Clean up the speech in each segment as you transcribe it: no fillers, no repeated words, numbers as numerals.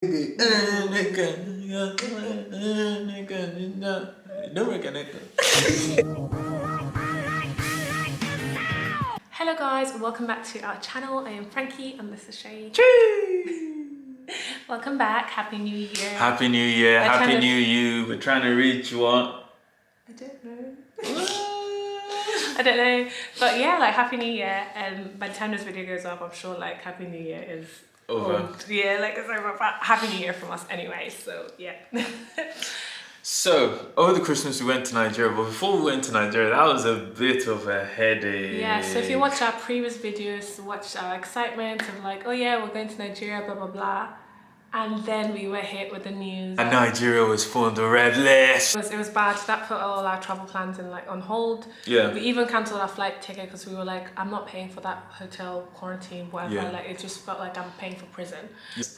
Hello guys, welcome back to our channel. I am Frankie and this is SEYI. Welcome back. Happy New Year. Happy New Year. Happy New You. We're trying to reach what? I don't know. I don't know. But yeah, like Happy New Year. And by the time this video goes up, I'm sure like Happy New Year is over. Yeah, like it's over. But Happy New Year from us anyway. So yeah. So, over the Christmas we went to Nigeria, but before we went to Nigeria, that was a bit of a headache. Yeah, so if you watch our previous videos, watch our excitement of like, oh yeah, we're going to Nigeria, blah, blah, blah. And then we were hit with the news. And Nigeria was put on the red list. It was bad. That put all our travel plans on hold. Yeah. We even cancelled our flight ticket because we were like, I'm not paying for that hotel quarantine, whatever. Yeah. Like it just felt like I'm paying for prison.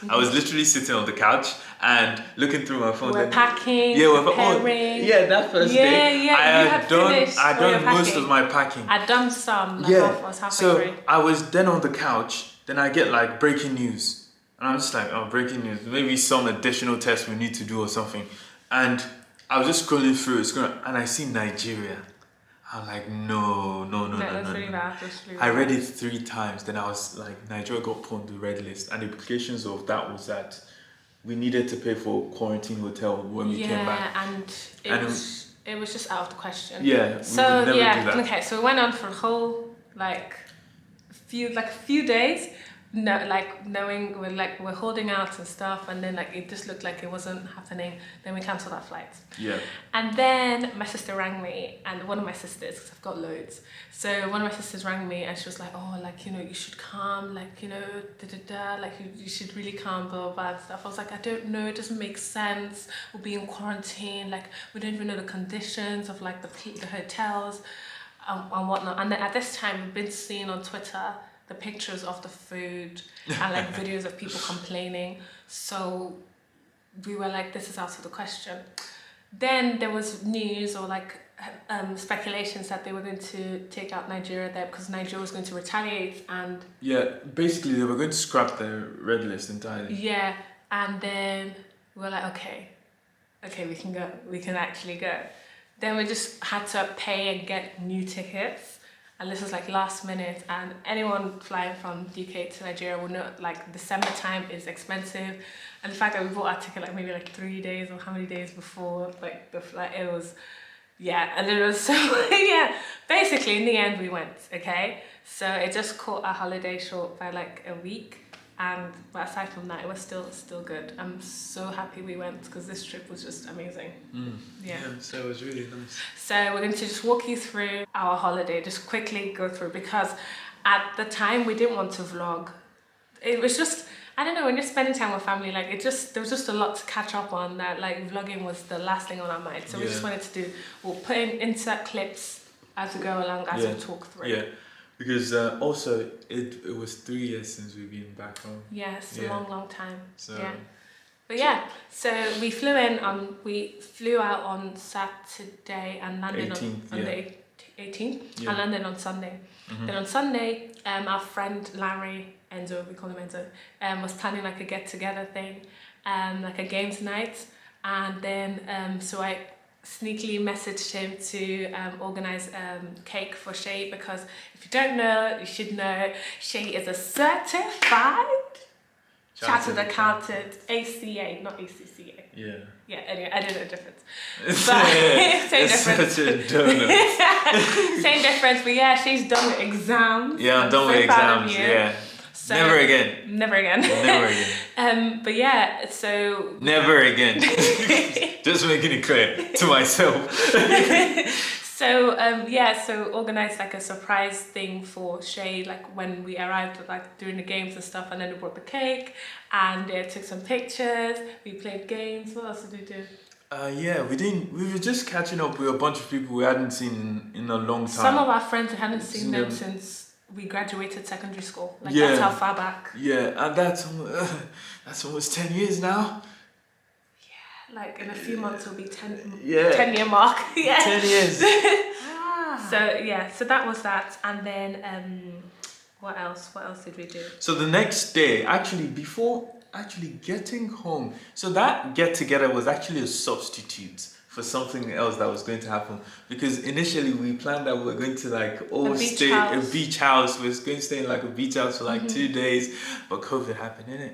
I was literally sitting on the couch and looking through my phone. We're packing, preparing. Yeah, that first day. Yeah, I had done most of my packing. I'd done some. Halfway through. I was then on the couch. Then I get like breaking news. And I'm just like, oh, breaking news. Maybe some additional tests we need to do or something. And I was just scrolling through it, and I see Nigeria. I'm like, no. That's really bad. I read it 3 times. Then I was like, Nigeria got put on the red list. And the implications of that was that we needed to pay for a quarantine hotel when we came back. And it was just out of the question. Yeah, so we would never do that. Okay, so we went on for a whole few days. No, like knowing we're holding out and stuff, and then like it just looked like it wasn't happening. Then we cancelled our flights. Yeah. And then my sister rang me, and one of my sisters, because I've got loads. So one of my sisters rang me, and she was like, "Oh, like you should calm, like like you should really calm, blah blah blah and stuff." I was like, "I don't know, it doesn't make sense. We'll be in quarantine, like we don't even know the conditions of like the hotels, and whatnot." And then at this time, we've been seeing on Twitter the pictures of the food and like videos of people complaining, so we were like, this is out of the question. Then there was news or like speculations that they were going to take out Nigeria there because Nigeria was going to retaliate, and basically they were going to scrap the red list entirely. Yeah, and then we were like, okay, we can go, we can actually go. Then we just had to pay and get new tickets. And this was like last minute, and anyone flying from UK to Nigeria will know like December time is expensive. And the fact that we bought our ticket like maybe like 3 days or how many days before like the flight, it was, and it was so, basically in the end we went, okay? So it just caught our holiday short by like a week. But aside from that, it was still good. I'm so happy we went because this trip was just amazing. Yeah, so it was really nice. So we're going to just walk you through our holiday, just quickly go through, because at the time we didn't want to vlog. It was just, I don't know, when you're spending time with family, like there was just a lot to catch up on, that like vlogging was the last thing on our mind. So we just wanted to we'll put in insert clips as we go along, as we talk through. Yeah. Because also it was 3 years since we've been back home. Yeah, it's a long time. So. Yeah. But so we flew out on Saturday and landed on the 18th and landed on Sunday. Then on Sunday, our friend Larry, Enzo, we call him Enzo, was planning like a get-together thing, like a games night. And then so I sneakily messaged him to organise cake for SEYI, because if you don't know, you should know, SEYI is a certified chartered accountant, ACA, not ACCA. Yeah, anyway, I don't know the difference. But same difference. Such a donut. Same difference, but she's done with exams. Yeah, I'm done with exams, yeah. So, never again. Never again. Never again. But so... Never again. Just making it clear to myself. So organised like a surprise thing for SEYI, like when we arrived, like during the games and stuff, and then we brought the cake, and took some pictures, we played games. What else did we do? We were just catching up with a bunch of people we hadn't seen in a long time. Some of our friends, we hadn't seen them since we graduated secondary school. Like that's how far back. Yeah, and that's almost 10 years now. Yeah, like in a few months will be 10-year mark. 10 years. So that was that, and then what else did we do? So the next day, actually before actually getting home. So that get together was actually a substitute for something else that was going to happen, because initially we planned that we were going to like stay a beach house. We were going to stay in like a beach house for like 2 days, but COVID happened, innit?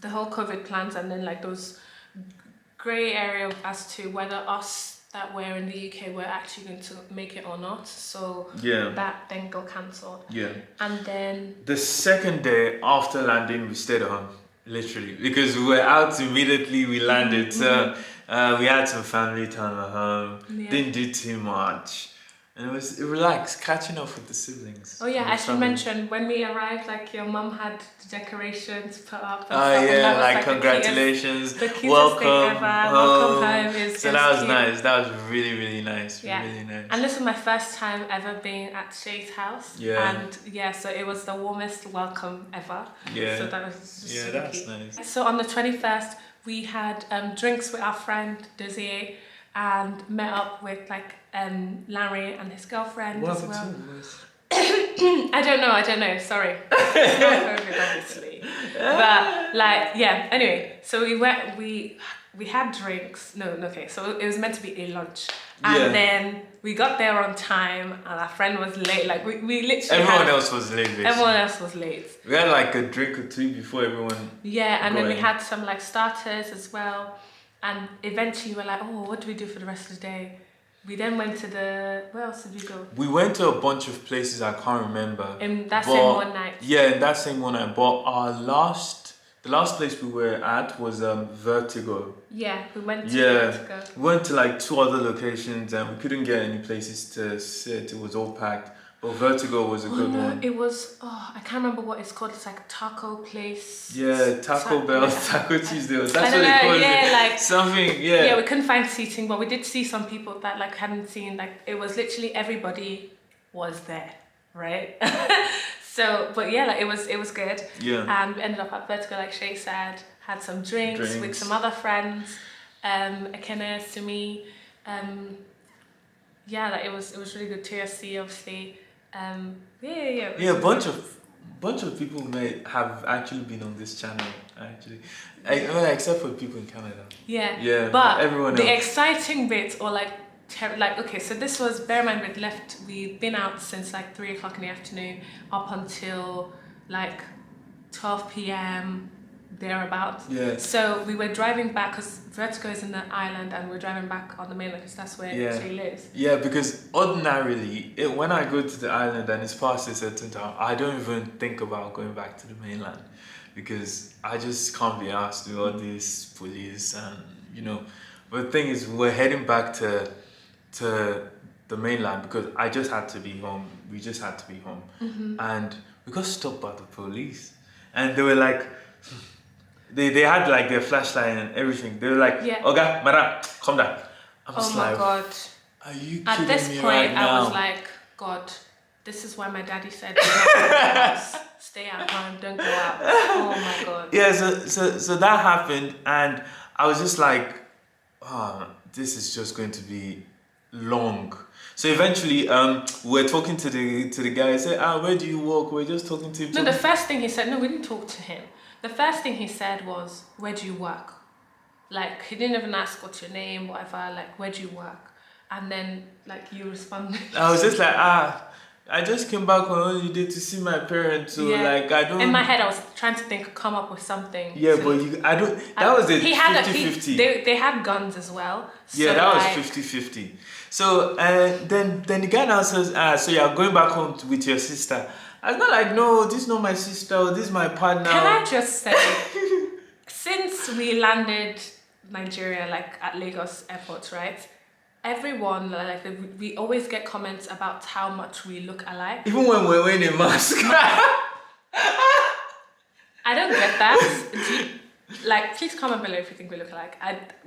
The whole COVID plans, and then like those grey area as to whether us that were in the UK were actually going to make it or not. So that then got cancelled. Yeah. And then the second day after landing, we stayed at home, literally, because we were out immediately. We landed, so we had some family time at home. Yeah. Didn't do too much. And it was relaxed, catching up with the siblings. Oh yeah, I should mention, when we arrived, like your mum had the decorations put up. Oh yeah, like congratulations, the cutest welcome thing ever. Welcome home. So that was nice. That was really, really nice. Yeah. Really nice. And this was my first time ever being at SEYI's house. Yeah. And yeah, so it was the warmest welcome ever. Yeah. So that was just yeah, really that's cute. nice. So on the 21st, we had drinks with our friend Desier, and met up with like Larry and his girlfriend what as well. I don't know, sorry. It's not COVID, obviously. But like, yeah, anyway, so we had drinks. Okay, so it was meant to be a lunch. And then we got there on time, and our friend was late. Like we literally everyone else was late, basically. Everyone else was late. We had like a drink or two before everyone. Yeah, and then we had some like starters as well. And eventually we're like, oh, what do we do for the rest of the day? We then went to where else did we go? We went to a bunch of places I can't remember. In that same one night. Yeah, in that same one night. But the last place we were at was Vertigo. Yeah, we went to Vertigo. We went to like 2 other locations and we couldn't get any places to sit. It was all packed. But Vertigo was a good one. It was, I can't remember what it's called. It's like a taco place. Yeah, Taco Bell, Taco Tuesday. That's what they call it. Like something, yeah. Yeah, we couldn't find seating, but we did see some people that like hadn't seen, like it was literally everybody was there, right? So, but yeah, like it was good. Yeah. And we ended up at Vertigo, like Shay said, had some drinks with some other friends, Akene, Sumi. Yeah, like it was really good. TSC, obviously. Yeah, a bunch of people may have actually been on this channel, actually, except for people in Canada. Yeah, but everyone else. The exciting bit, or like okay, so this was, bear in mind we'd been out since like 3 o'clock in the afternoon up until like 12 p.m. thereabouts. Yeah. So we were driving back, because Vertigo is in the island, and we're driving back on the mainland because that's where she lives. Yeah, because ordinarily, when I go to the island and it's past a certain time, I don't even think about going back to the mainland, because I just can't be asked to do all these police and But the thing is, we're heading back to the mainland because I just had to be home. We just had to be home, and we got stopped by the police, and they were like. They had like their flashlight and everything. They were like, "Okay, madam, come down." I was my God. Are you kidding At this me point, right now? I was like, God, this is why my daddy said, stay at home, don't go out. Oh my God. Yeah, so that happened, and I was just like, oh, this is just going to be long. So eventually, we're talking to the guy. I said, where do you work? We're just talking to him. No, the first thing he said, no, we didn't talk to him. The first thing he said was, where do you work? Like, he didn't even ask what's your name, whatever, like, where do you work? And then, like, you responded. I was just like, I just came back on holiday to see my parents, so like, I don't... In my head, I was trying to come up with something. Yeah, but I don't... That was it, 50-50. They had guns as well. Yeah, so that was 50-50. So, then the guy now says, so you're going back home with your sister. I was not like, no, this is not my sister, or this is my partner. Can I just say, since we landed Nigeria, like at Lagos airport, right? Everyone, like, we always get comments about how much we look alike. Even when we're wearing a mask. I don't get that. Like, please comment below if you think we look alike.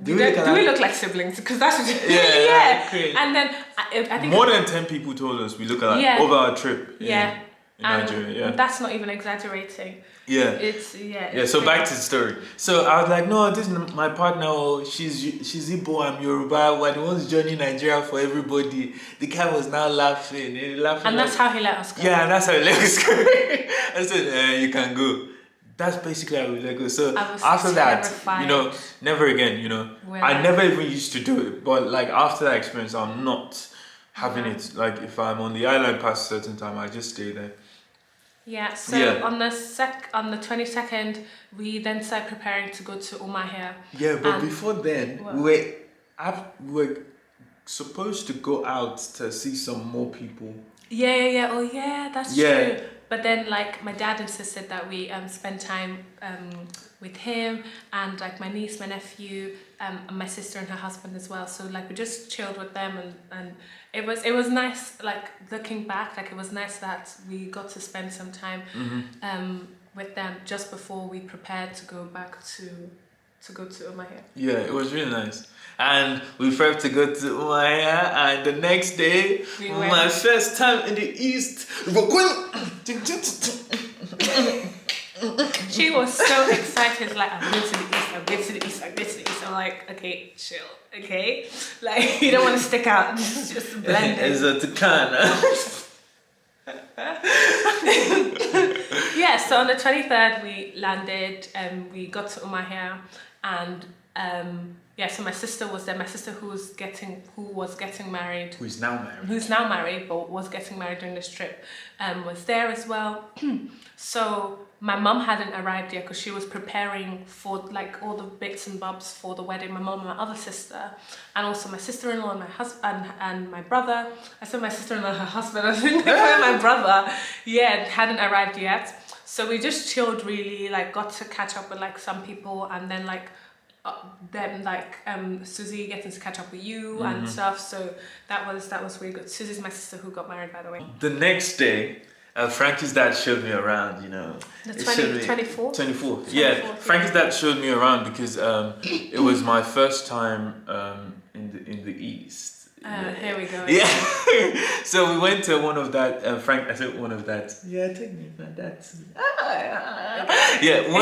Do we look like siblings? Because that's what yeah. And then I think more than 10 people told us we look alike over our trip. Yeah. In Nigeria, that's not even exaggerating. Yeah. It's so back to the story. So I was like, no, this is my partner. Oh, she's Igbo, I'm Yoruba. We're the ones joining Nigeria for everybody. The guy was now laughing. And that's how he let us go. Yeah, and that's how he let us go. I said, you can go. that's basically how we let go. So I was after that, terrified. you know, never again, you know. When I never even used to do it, but like after that experience, I'm not having it. Like if I'm on the island past a certain time, I just stay there. Yeah, so Yeah. on the 22nd, we then started preparing to go to Umahia. Yeah, but And- before then, What? we were supposed to go out to see some more people. Yeah. Oh, yeah, that's Yeah. true. But then, like, my dad insisted that we spend time with him and, like, my niece, my nephew, and my sister and her husband as well. So, like, we just chilled with them, and it was nice. Like, looking back, like, it was nice that we got to spend some time with them just before we prepared to go back to Umahia. Yeah, it was really nice. And we prepared to go to Umaya, and the next day, We went. my first time in the East, we were going. She was so excited, like, I'm going to the East, I'm going to the East, I'm going to the East. I'm like, okay, chill, okay? Like, you don't want to stick out, just blend in. It's a Takana. Yeah, so on the 23rd we landed, we got to Umahia, and so my sister was there. My sister who was getting married, Who's now married. but was getting married during this trip, was there as well. So my mum hadn't arrived yet because she was preparing for like all the bits and bobs for the wedding. My mum and my other sister, and also my sister-in-law and my husband and my brother. I said my sister-in-law and her husband. I think my brother, hadn't arrived yet. So we just chilled, really, like got to catch up with like some people, and then like Susie getting to catch up with you and stuff. So that was really good. Susie's my sister who got married, by the way. The next day, Frankie's dad showed me around, you know. The 24th? 24th. Yeah, Frankie's dad showed me around because it was my first time in the East. Here we go. Yeah. So we went to one of that. I said one of that. Yeah, take me my dad. Yeah,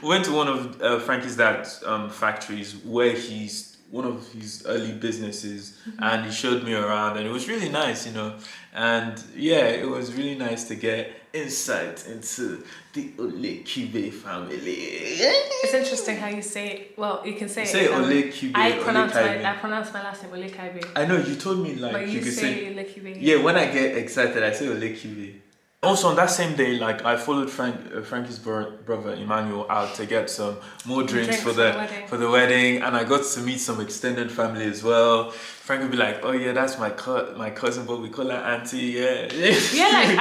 went to one of Frankie's dad's factories where he's one of his early businesses, and he showed me around, and it was really nice, you know. And yeah, it was really nice to get insight into the Olekube family. It's interesting how you say it. Well, you can say it. Olekube. I pronounce my last name Olekube. I know, you told me like But you could say Olekube. Yeah, when I get excited, I say Olekube. Also on that same day, like I followed Frankie's brother Emmanuel out to get some more drinks for the wedding, and I got to meet some extended family as well. Frankie would be like, "Oh yeah, that's my cousin, but we call her auntie." Yeah. Yeah, like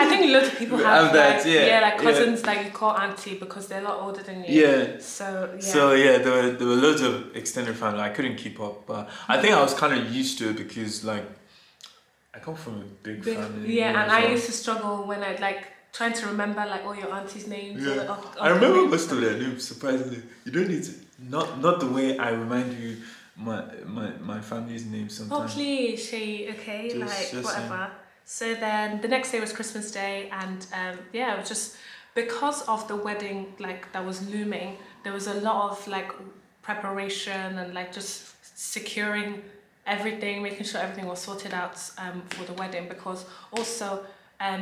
I think loads of people have that. Like, like cousins that you call auntie because they're a lot older than you. Yeah. So there were loads of extended family. I couldn't keep up, but I think I was kind of used to it because like I come from a big family. Yeah, and I used to struggle when I'd like trying to remember like all your aunties' names. Yeah. I remember most of their names, surprisingly. You don't need to not the way I remind you my family's name sometimes. Oh please, okay, just whatever. So then the next day was Christmas Day, and it was just because of the wedding like that was looming, there was a lot of like preparation and like just securing everything, making sure everything was sorted out for the wedding, because also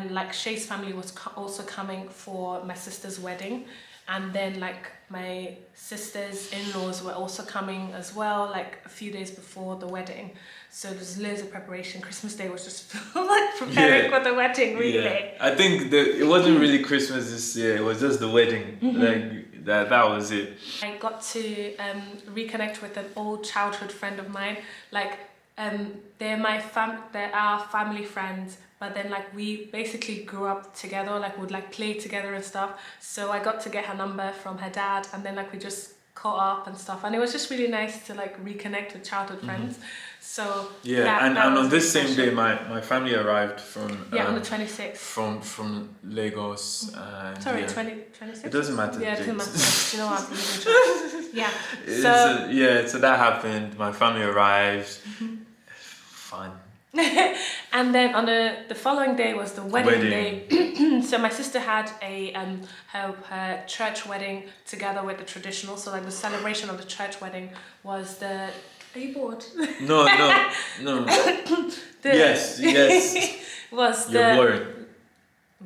like Shay's family was also coming for my sister's wedding, and then like my sister's in-laws were also coming as well, like a few days before the wedding. So there's loads of preparation. Christmas Day was just like preparing for the wedding, really. Yeah. I think it wasn't really Christmas this year, it was just the wedding. Like that was it. I got to reconnect with an old childhood friend of mine. Like they're our family friends, but then like we basically grew up together, like would like play together and stuff. So I got to get her number from her dad, and then like we just caught up and stuff, and it was just really nice to like reconnect with childhood friends. So and on this same day my family arrived from on the 26th from Lagos. And sorry, 26th? It doesn't matter. Yeah, it doesn't matter. You know what? So that happened. My family arrived. Fun. And then on the following day was the wedding day. So my sister had her church wedding together with the traditional. So like the celebration of the church wedding was the. Are you bored? No. Yes. Was You're boring.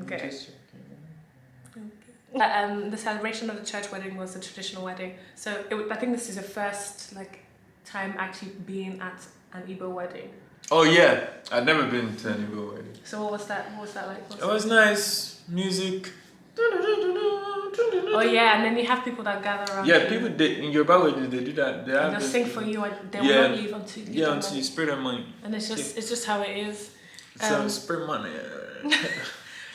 Okay. The celebration of the church wedding was a traditional wedding. So I think this is the first time actually being at an Igbo wedding. Oh yeah, I'd never been to an Igbo wedding. So what was that? What was that like? It was nice music. Oh yeah, and then you have people that gather around. Yeah, people in Yoruba wedding they do that. They'll sing for you, and they will not leave until you give them until money. you spray their money. And it's just how it is. So spray money.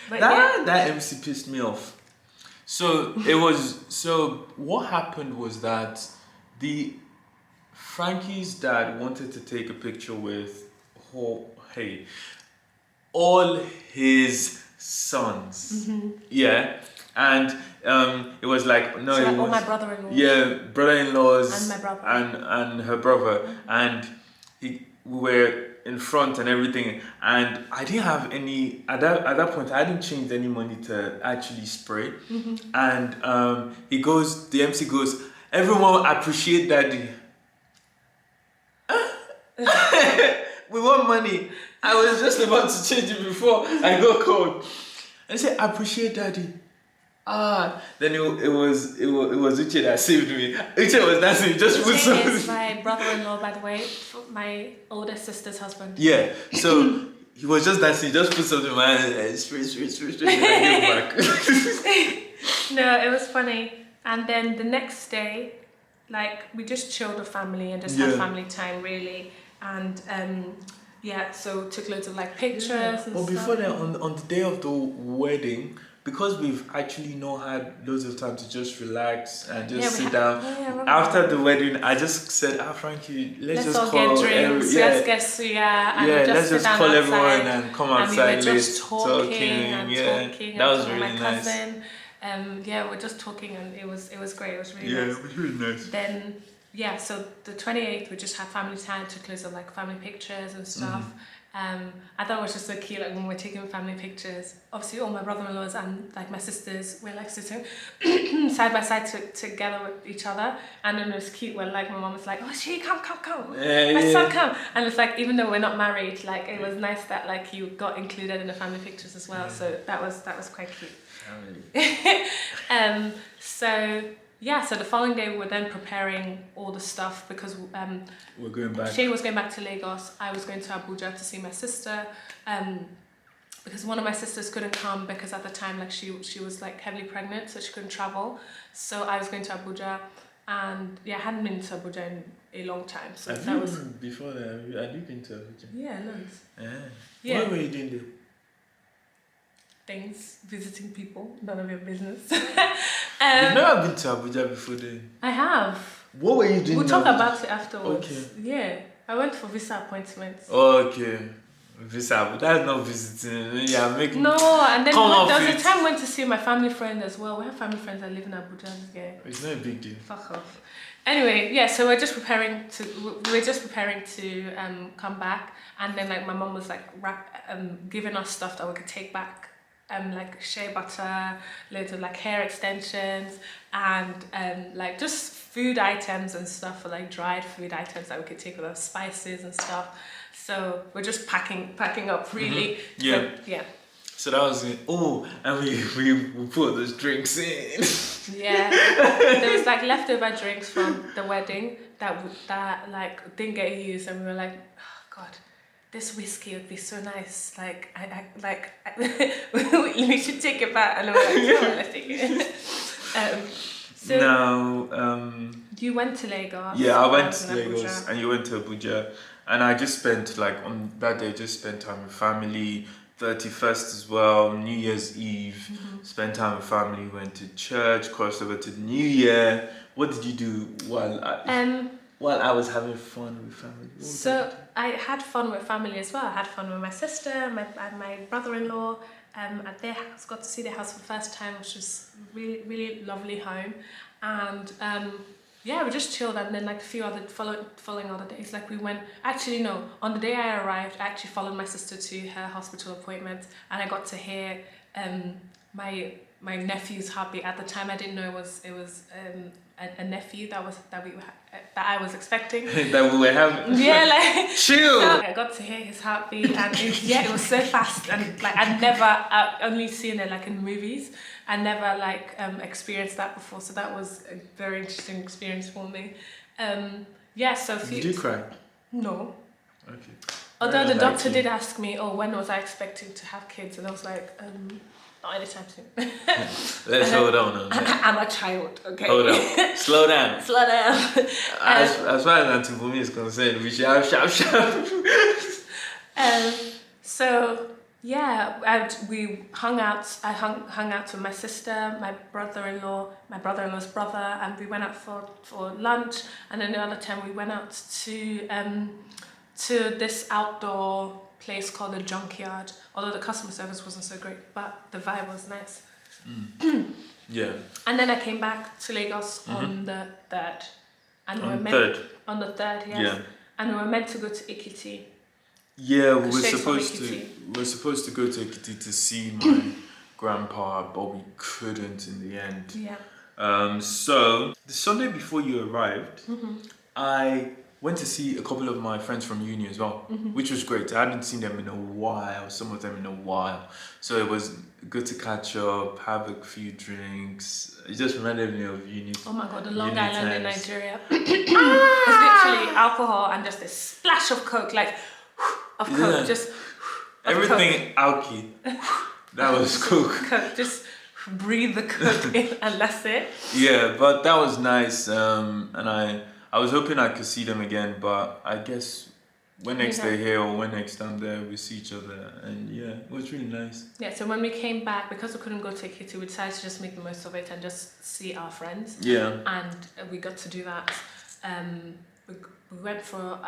But that MC pissed me off. So what happened was that Frankie's dad wanted to take a picture with all his sons. Mm-hmm. Yeah. And it was like no, so it was all my brother-in-laws. Yeah, brother-in-laws and my brother and her brother, and we were in front and everything. And I didn't have any at that point. I hadn't changed any money to actually spray. Mm-hmm. And the MC goes, everyone appreciate daddy. We want money. I was just about to change it before I got called. I said, appreciate daddy. Then it was Uche that saved me. Uche was dancing, just put something. Uche is my brother-in-law, by the way, my older sister's husband. Yeah, so he was just dancing, just put something in my hand and straight, and I gave back. No, it was funny. And then the next day, we just chilled with family and just had family time, really. And so took loads of pictures and stuff. But before that, on the day of the wedding, because we've actually not had loads of time to just relax and just sit down. After the wedding, I just said, Frankie, let's just all call get drinks, let's get suya, and let's just call everyone outside, and come outside. And we were just talking. That was really my nice. cousin. We're just talking, and it was great. It was really nice. Yeah, it was really nice. Then so the 28th we just had family time, took loads of family pictures and stuff. I thought it was just so cute, when we're taking family pictures. Obviously, all my brother-in-laws and my sisters were sitting side by side together with each other, and then it was cute when my mom was like, "Oh, she come, my son come," and it's even though we're not married, it was nice that you got included in the family pictures as well. So that was quite cute. Family. So the following day we were then preparing all the stuff because we're going back. Shay was going back to Lagos. I was going to Abuja to see my sister, because one of my sisters couldn't come because at the time she was heavily pregnant, so she couldn't travel. So I was going to Abuja, and I hadn't been to Abuja in a long time. So before that. Have you been to Abuja? Yeah, loads. Yeah. What were you doing there? Things, visiting people, none of your business. You've never been to Abuja before then? I have. What were you doing? We'll talk about it afterwards. Okay. Yeah, I went for visa appointments. Okay. Visa, that's not visiting. Yeah, making. No, and then there was a time I went to see my family friend as well. We have family friends that live in Abuja. Yeah. It's not a big deal. Fuck off. Anyway, so we're just preparing to come back, and then my mom was giving us stuff that we could take back. Shea butter, loads of hair extensions, and just food items and stuff for dried food items that we could take with us, spices and stuff. So we're just packing up really. Mm-hmm. So that was it. Oh, and we put those drinks in. Yeah, there was leftover drinks from the wedding that didn't get used, and we were like, oh God, this whiskey would be so nice. We should take it back, and then we're like, oh, let's take it. You went to Lagos. Yeah, I went to Lagos, Abuja. And you went to Abuja, and I just spent on that day, just spent time with family. 31st as well, New Year's Eve, spent time with family, went to church, crossed over to the New Year. What did you do while I was having fun with family? So I had fun with family as well. I had fun with my sister, my brother-in-law at their house. Got to see their house for the first time, which was really, really lovely home. And we just chilled, and then a few other following other days, we went. Actually, no. On the day I arrived, I actually followed my sister to her hospital appointment, and I got to hear my nephew's heartbeat. At the time, I didn't know it was a nephew that I was expecting. That we were having. Yeah, like chill. So I got to hear his heartbeat, and it was so fast, and like I only seen it like in movies. I never like experienced that before, so that was a very interesting experience for me. Yeah, so Did you cry? No. Okay. Although the doctor did ask me, when was I expecting to have kids, and I was like, not anytime soon. Let's hold on. I'm a child, okay? Hold on. Slow down. Slow down. As far as Auntie Bumi is concerned, we shout. So yeah, we hung out. I hung out with my sister, my brother-in-law's brother, and we went out for lunch. And then the other time we went out to this outdoor place called the Junkyard. Although the customer service wasn't so great, but the vibe was nice. Yeah. And then I came back to Lagos on the 3rd. And on the 3rd, yes. Yeah. And we were meant to go to Ekiti. Yeah, we were supposed to go to Ekiti to see my grandpa, but we couldn't in the end. Yeah. So the Sunday before you arrived, I went to see a couple of my friends from uni as well, which was great. I hadn't seen them in a while, some of them in a while. So it was good to catch up, have a few drinks. It just reminded me of uni. Oh my God, the Long Island in Nigeria. It's literally alcohol and just a splash of Coke, like of Coke, just everything alky. That was Coke. Coke, just breathe the Coke in and that's it. Yeah, but that was nice. And I was hoping I could see them again, but I guess when next they're here or when next time there, we see each other. And yeah, it was really nice. Yeah, so when we came back, because we couldn't go to Ekiti, we decided to just make the most of it and just see our friends. Yeah. And we got to do that. We went for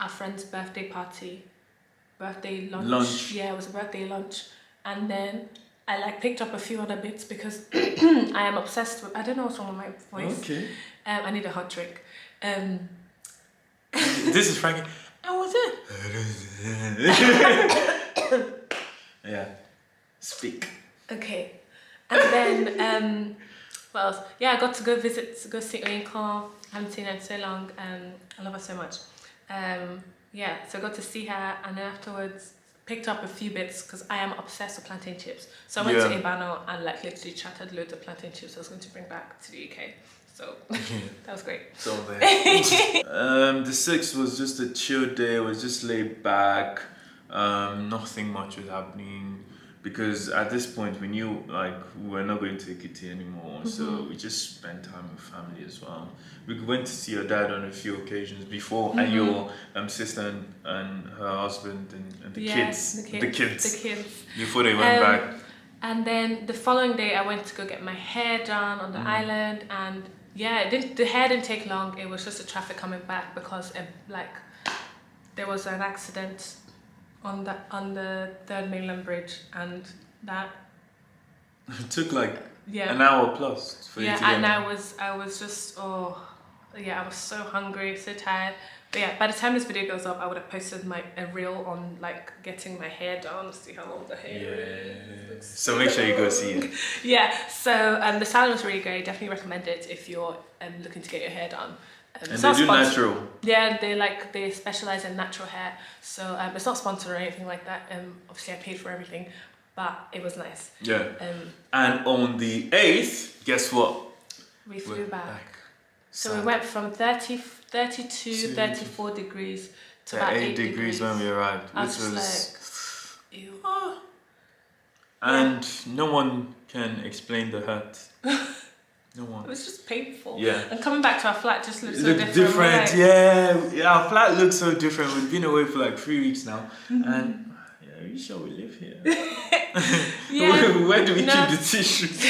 our friend's birthday lunch. Yeah, it was a birthday lunch. And then I picked up a few other bits because I am obsessed with, I don't know what's wrong with my voice. Okay. I need a hot drink. This is Frankie. Oh, was it? Yeah. Speak. Okay. And then, what else? Yeah, I got to go see Oinko. I haven't seen her in so long. I love her so much. Yeah, so I got to see her, and then afterwards picked up a few bits because I am obsessed with plantain chips. So I went to Ibano and literally chatted loads of plantain chips I was going to bring back to the UK. So that was great. So there. The 6th was just a chill day. It was just laid back. Nothing much was happening because at this point we knew we were not going to Ekiti anymore. So we just spent time with family as well. We went to see your dad on a few occasions before, and your sister and her husband and the kids. The kids. Before they went back. And then the following day, I went to go get my hair done on the island, and yeah, the hair didn't take long. It was just the traffic coming back because there was an accident on the 3rd mainland bridge, and that it took an hour plus for you to get and I was just I was so hungry, so tired. But yeah, by the time this video goes up, I would have posted a reel on getting my hair done, see how long the hair is. So make sure you go see it. Yeah, so the salon was really great. Definitely recommend it if you're looking to get your hair done. And they do natural. Yeah, they specialize in natural hair. So it's not sponsored or anything like that. Obviously I paid for everything, but it was nice. Yeah. And on the 8th, guess what? We flew back. So we went from 32, 34 degrees to about 8 degrees when we arrived. I was just ew. And no one can explain the hurt. No one. It was just painful. Yeah. And coming back to our flat just looked so different. Right? Yeah, our flat looks so different. We've been away for 3 weeks now. And are you sure we live here? Yeah. Where do we keep the tissues?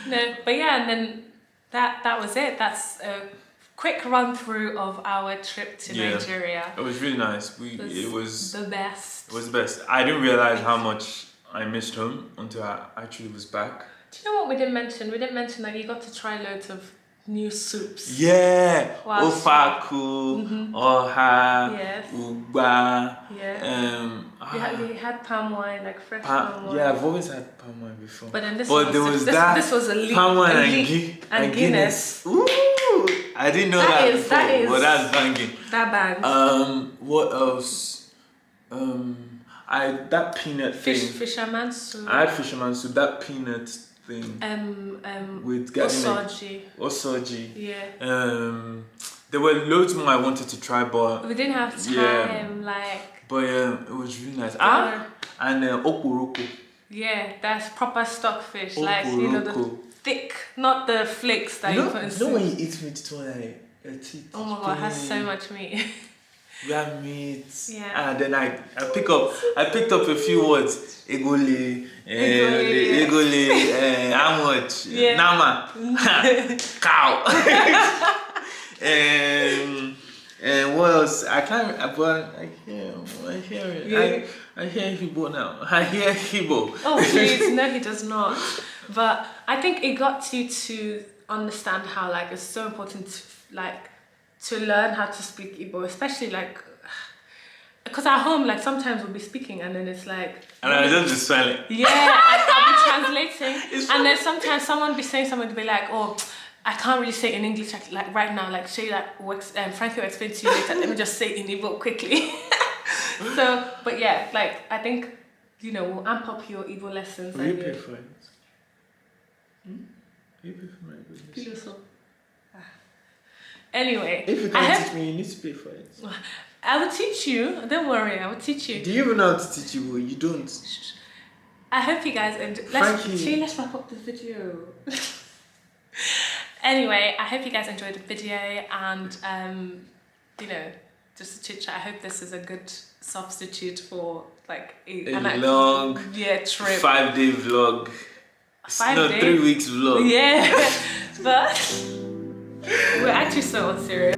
No, but yeah, and then that was it. That's a quick run through of our trip to Nigeria. It was really nice. It was the best. It was the best. I didn't realize how much I missed home until I actually was back. Do you know what we didn't mention? We didn't mention that you got to try loads of new soups. Yeah. Wow. Ofaku, Oha, Yes. Ugba. Yeah. We had palm wine, like fresh palm wine. Yeah, I've always had palm wine before. But then this was a palm wine and Guinness. Ooh, I didn't know that before. But that's banging. That bangs. What else? That peanut thing. Fisherman soup. I had fisherman soup. That peanut thing. With Osoji. Yeah. There were loads more I wanted to try, but we didn't have time. Yeah. But it was really nice. And okuroko. Yeah, that's proper stockfish. Okuroko. Like, you know, the thick, not the flakes that you put in soup. You know when you eat meat, it's your teeth. Oh my god, it has so much meat. We have meat. Yeah. And then I picked up a few words. Egole, how much? Yeah. Nama. Cow. And what else? I can't. But I hear it. Yeah. I hear Hibo now. I hear Hibo. Oh please, no, he does not. But I think it got you to understand how like it's so important to learn how to speak Igbo, especially like because at home like sometimes we'll be speaking and then it's like and I just be smiling. Yeah, I'll be translating and then sometimes someone be saying something to be like, oh, I can't really say it in English like right now, like say that Frankie will explain to you later. Let me just say it in Igbo quickly. So, but yeah, like I think, you know, we'll amp up your Igbo lessons. Will you pay for it? Will you pay for my Igbo lessons? Anyway, if you can't teach me, you need to pay for it. I will teach you. Don't worry, I will teach you. Do you even know how to teach you? You don't. I hope you guys enjoy. Let's wrap up the video. Anyway, I hope you guys enjoyed the video and you know, just a chit chat. I hope this is a good substitute for like a long trip. 5-day vlog. 5 days? 3 weeks vlog. Yeah. But we're actually so unserious.